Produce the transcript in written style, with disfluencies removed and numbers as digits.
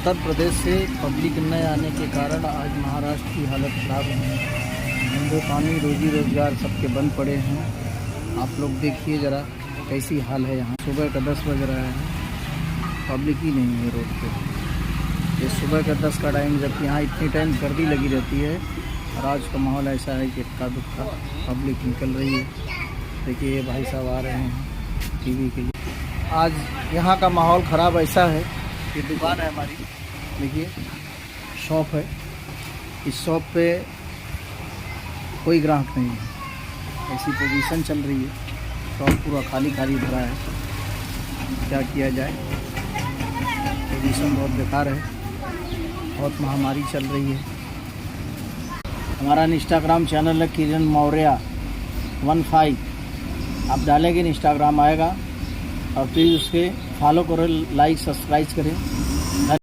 उत्तर प्रदेश से पब्लिक न आने के कारण आज महाराष्ट्र की हालत ख़राब है। धंधे पानी रोजी रोजगार सबके बंद पड़े हैं। आप लोग देखिए ज़रा कैसी हाल है यहाँ। सुबह का 10 बज रहा है, पब्लिक ही नहीं है रोड पे। ये सुबह का 10 का टाइम, जबकि यहाँ इतनी टाइम गर्दी लगी रहती है। और आज का माहौल ऐसा है कि इक्का दुक्का पब्लिक निकल रही है। देखिए ये भाई साहब आ रहे हैं टीवी के लिए। आज यहाँ का माहौल ख़राब ऐसा है। ये दुकान है हमारी, देखिए शॉप है। इस शॉप पे कोई ग्राहक नहीं है, ऐसी पोजीशन चल रही है। शॉप पूरा खाली खाली भरा है। क्या किया जाए, पोजीशन बहुत बेकार है। बहुत महामारी चल रही है। हमारा इंस्टाग्राम चैनल है किरण मौर्य 15। आप डालेंगे इंस्टाग्राम आएगा और प्लीज़ उसके फॉलो करें, लाइक सब्सक्राइब करें।